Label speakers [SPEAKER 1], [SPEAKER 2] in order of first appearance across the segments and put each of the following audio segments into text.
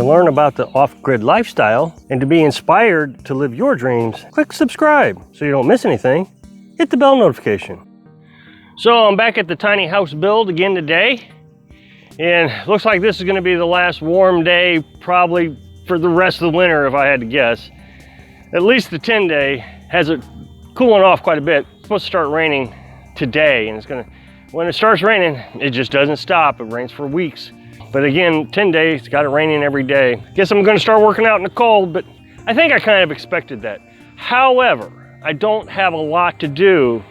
[SPEAKER 1] To learn about the off-grid lifestyle and to be inspired to live your dreams, click subscribe so you don't miss anything. Hit the bell notification. So I'm back at the tiny house build again today, and looks like this is going to be the last warm day probably for the rest of the winter, if I had to guess. At least the 10-day has it cooling off quite a bit. It's supposed to start raining today, and when it starts raining, it just doesn't stop. It rains for weeks. But again, 10 days, got it raining every day. Guess I'm gonna start working out in the cold, but I think I kind of expected that. However, I don't have a lot to do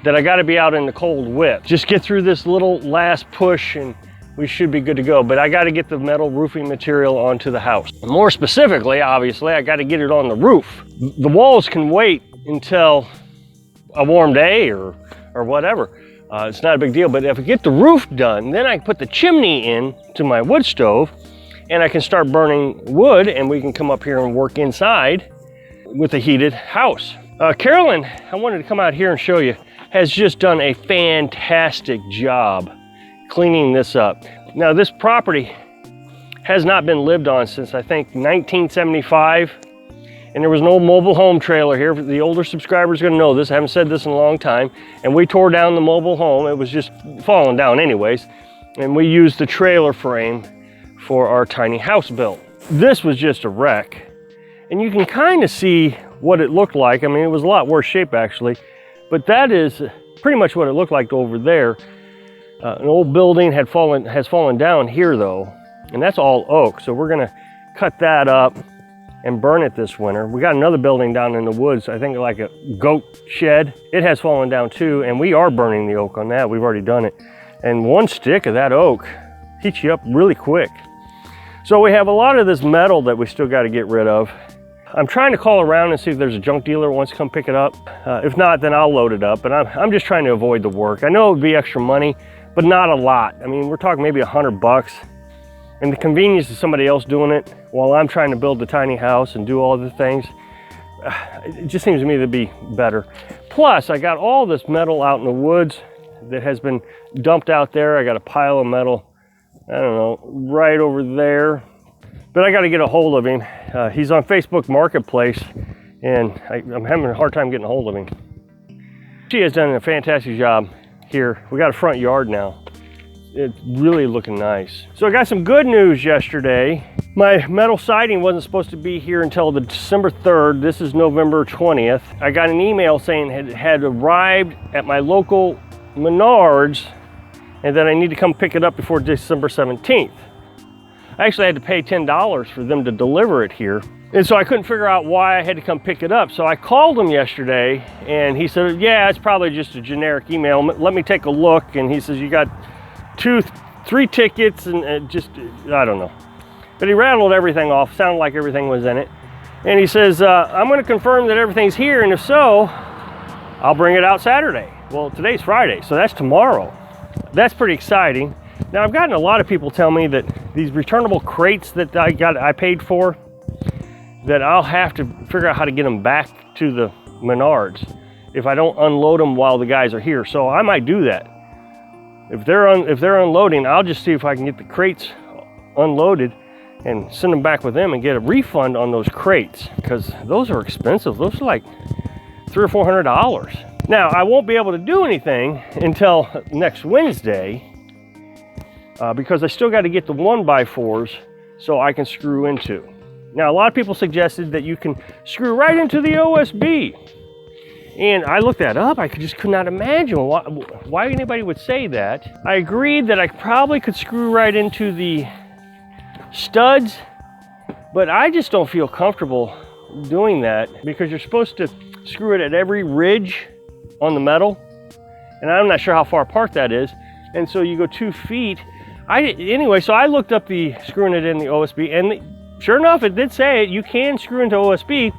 [SPEAKER 1] that I gotta be out in the cold with. Just get through this little last push and we should be good to go. But I gotta get the metal roofing material onto the house. More specifically, obviously, I gotta get it on the roof. The walls can wait until a warm day or whatever. It's not a big deal, but if I get the roof done, then I can put the chimney in to my wood stove and I can start burning wood, and we can come up here and work inside with a heated house. Carolyn, I wanted to come out here and show you, has just done a fantastic job cleaning this up. Now, this property has not been lived on since I think 1975. And there was an old mobile home trailer here. The older subscribers are gonna know this. I haven't said this in a long time. And we tore down the mobile home. It was just falling down anyways. And we used the trailer frame for our tiny house build. This was just a wreck. And you can kind of see what it looked like. I mean, it was a lot worse shape actually, but that is pretty much what it looked like over there. An old building has fallen down here though, and that's all oak. So we're gonna cut that up and burn it this winter. We got another building down in the woods, I think like a goat shed. It has fallen down too, and we are burning the oak on that. We've already done it. And one stick of that oak heats you up really quick. So we have a lot of this metal that we still got to get rid of. I'm trying to call around and see if there's a junk dealer who wants to come pick it up. If not, then I'll load it up, but I'm just trying to avoid the work. I know it would be extra money, but not a lot. I mean, we're talking maybe $100. And the convenience of somebody else doing it while I'm trying to build the tiny house and do all the things, it just seems to me to be better. Plus, I got all this metal out in the woods that has been dumped out there. I got a pile of metal, I don't know, right over there. But I got to get a hold of him. He's on Facebook Marketplace, and I'm having a hard time getting a hold of him. She has done a fantastic job here. We got a front yard now. It's really looking nice. So I got some good news yesterday. My metal siding wasn't supposed to be here until the December 3rd. This is November 20th. I got an email saying it had arrived at my local Menards and that I need to come pick it up before December 17th. I actually had to pay $10 for them to deliver it here. And so I couldn't figure out why I had to come pick it up. So I called him yesterday and he said, yeah, it's probably just a generic email. Let me take a look. And he says, you got 3 tickets and just, I don't know. But he rattled everything off, sounded like everything was in it. And he says, I'm gonna confirm that everything's here, and if so, I'll bring it out Saturday. Well, today's Friday, so that's tomorrow. That's pretty exciting. Now, I've gotten a lot of people tell me that these returnable crates that I paid for, that I'll have to figure out how to get them back to the Menards if I don't unload them while the guys are here. So I might do that. If they're unloading, I'll just see if I can get the crates unloaded and send them back with them and get a refund on those crates, because those are expensive. Those are like $300 or $400. Now, I won't be able to do anything until next Wednesday because I still got to get the 1x4s so I can screw into. Now, a lot of people suggested that you can screw right into the OSB. And I looked that up. I just could not imagine why anybody would say that. I agreed that I probably could screw right into the studs, but I just don't feel comfortable doing that because you're supposed to screw it at every ridge on the metal. And I'm not sure how far apart that is. And so you go 2 feet. Anyway, so I looked up the screwing it in the OSB, and sure enough, it did say you can screw into OSB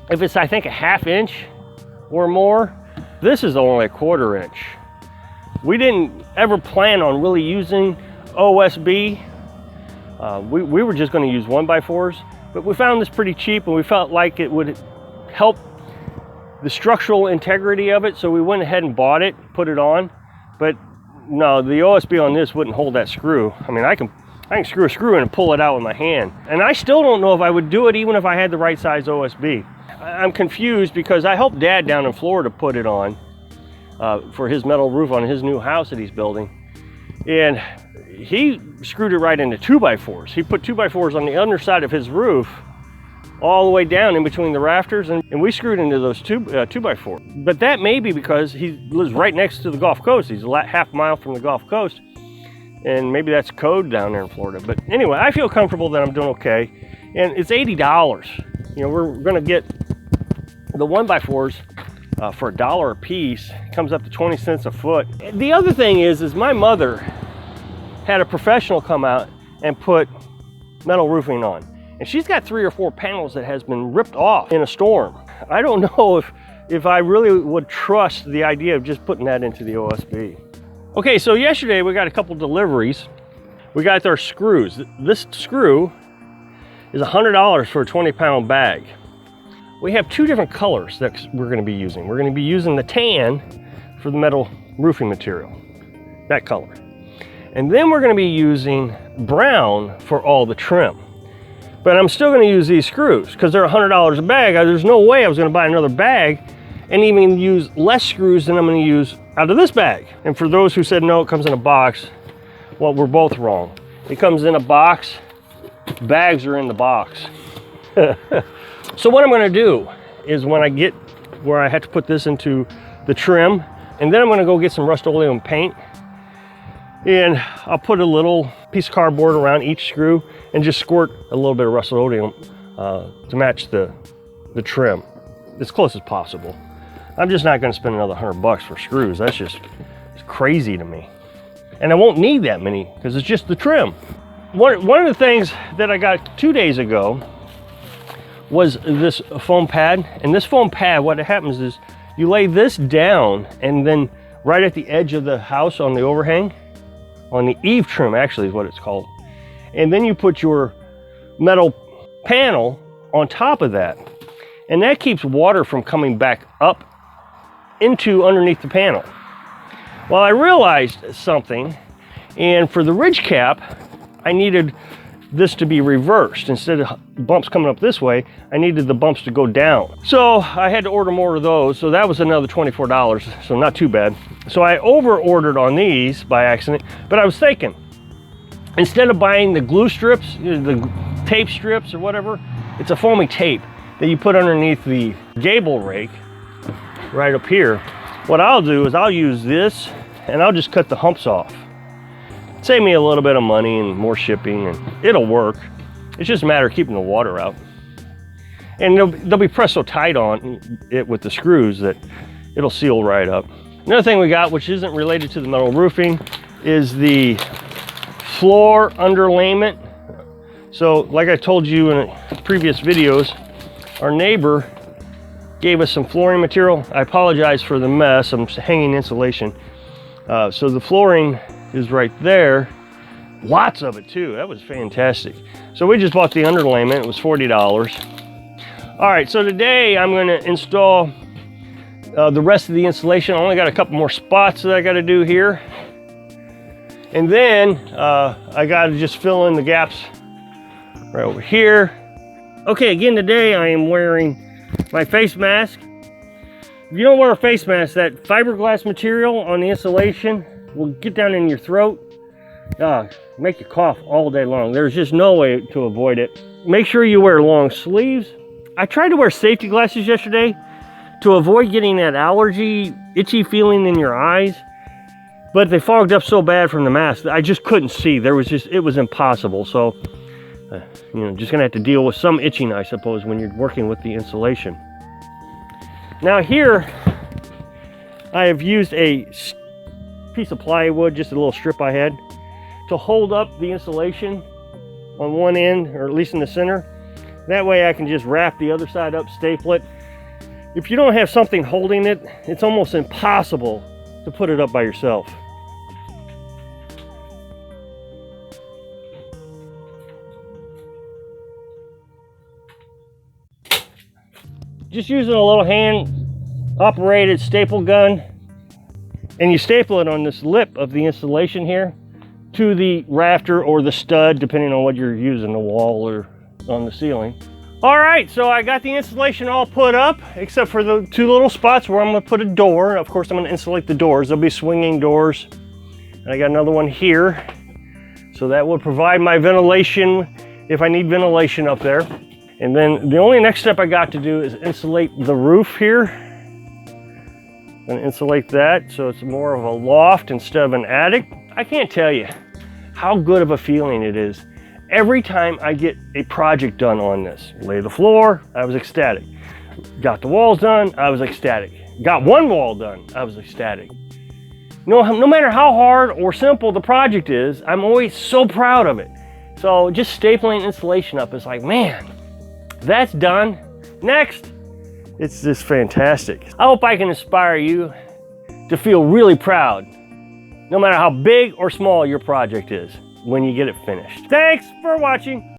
[SPEAKER 1] if it's, I think, a 1/2 inch or more. This is only a 1/4 inch. We didn't ever plan on really using OSB. We were just going to use 1x4s, but we found this pretty cheap and we felt like it would help the structural integrity of it, so we went ahead and bought it, put it on. But no, the OSB on this wouldn't hold that screw. I mean, I can I can screw a screw in and pull it out with my hand. And I still don't know if I would do it even if I had the right size OSB. I'm confused because I helped Dad down in Florida put it on for his metal roof on his new house that he's building. And he screwed it right into 2x4s. He put 2x4s on the underside of his roof all the way down in between the rafters, and we screwed into those 2x4. But that may be because he lives right next to the Gulf Coast. He's a half mile from the Gulf Coast, and maybe that's code down there in Florida. But anyway, I feel comfortable that I'm doing okay. And it's $80. You know, we're gonna get the 1x4s for $1 a piece. Comes up to 20 cents a foot. The other thing is my mother had a professional come out and put metal roofing on. And she's got 3 or 4 panels that has been ripped off in a storm. I don't know if I really would trust the idea of just putting that into the OSB. Okay, so yesterday we got a couple deliveries. We got our screws. This screw is $100 for a 20-pound bag. We have 2 different colors that we're gonna be using. We're gonna be using the tan for the metal roofing material, that color. And then we're gonna be using brown for all the trim. But I'm still gonna use these screws because they're $100 a bag. There's no way I was gonna buy another bag and even use less screws than I'm gonna use out of this bag. And for those who said no, it comes in a box, well, we're both wrong. It comes in a box, bags are in the box. So what I'm gonna do is when I get where I have to put this into the trim, and then I'm gonna go get some Rust-Oleum paint, and I'll put a little piece of cardboard around each screw and just squirt a little bit of Rust-Oleum to match the trim as close as possible. I'm just not gonna spend another $100 for screws. That's just crazy to me. And I won't need that many because it's just the trim. One of the things that I got 2 days ago was this foam pad. And this foam pad, what happens is you lay this down and then right at the edge of the house on the overhang, on the eave trim actually is what it's called. And then you put your metal panel on top of that. And that keeps water from coming back up into underneath the panel. Well, I realized something, and for the ridge cap, I needed this to be reversed. Instead of bumps coming up this way, I needed the bumps to go down. So I had to order more of those, so that was another $24, so not too bad. So I over-ordered on these by accident, but I was thinking, instead of buying the glue strips, the tape strips or whatever, it's a foamy tape that you put underneath the gable rake right up here. What I'll do is I'll use this and I'll just cut the humps off. Save me a little bit of money and more shipping, and it'll work. It's just a matter of keeping the water out. And they'll be pressed so tight on it with the screws that it'll seal right up. Another thing we got, which isn't related to the metal roofing, is the floor underlayment. So like I told you in previous videos, our neighbor gave us some flooring material. I apologize for the mess. I'm hanging insulation. So the flooring is right there. Lots of it too. That was fantastic. So we just bought the underlayment. It was $40. All right, so today I'm going to install the rest of the insulation. I only got a couple more spots that I got to do here. And then I got to just fill in the gaps right over here. Okay, again today I am wearing my face mask. If you don't wear a face mask, that fiberglass material on the insulation will get down in your throat, make you cough all day long. There's just no way to avoid it. Make sure you wear long sleeves. I tried to wear safety glasses yesterday to avoid getting that allergy, itchy feeling in your eyes, but they fogged up so bad from the mask that I just couldn't see. It was impossible. So, just gonna have to deal with some itching, I suppose, when you're working with the insulation. Now here, I have used a piece of plywood, just a little strip I had, to hold up the insulation on one end, or at least in the center. That way I can just wrap the other side up, staple it. If you don't have something holding it, it's almost impossible to put it up by yourself. Just using a little hand-operated staple gun, and you staple it on this lip of the insulation here, to the rafter or the stud, depending on what you're using, the wall or on the ceiling. All right, so I got the insulation all put up, except for the 2 little spots where I'm gonna put a door. Of course, I'm gonna insulate the doors. There'll be swinging doors. And I got another one here. So that would provide my ventilation if I need ventilation up there. And then the only next step I got to do is insulate the roof here. And insulate that so it's more of a loft instead of an attic. I can't tell you how good of a feeling it is. Every time I get a project done on this, lay the floor, I was ecstatic. Got the walls done, I was ecstatic. Got one wall done, I was ecstatic. No matter how hard or simple the project is, I'm always so proud of it. So just stapling insulation up is like, man, that's done. Next. It's just fantastic. I hope I can inspire you to feel really proud, no matter how big or small your project is, when you get it finished. Thanks for watching.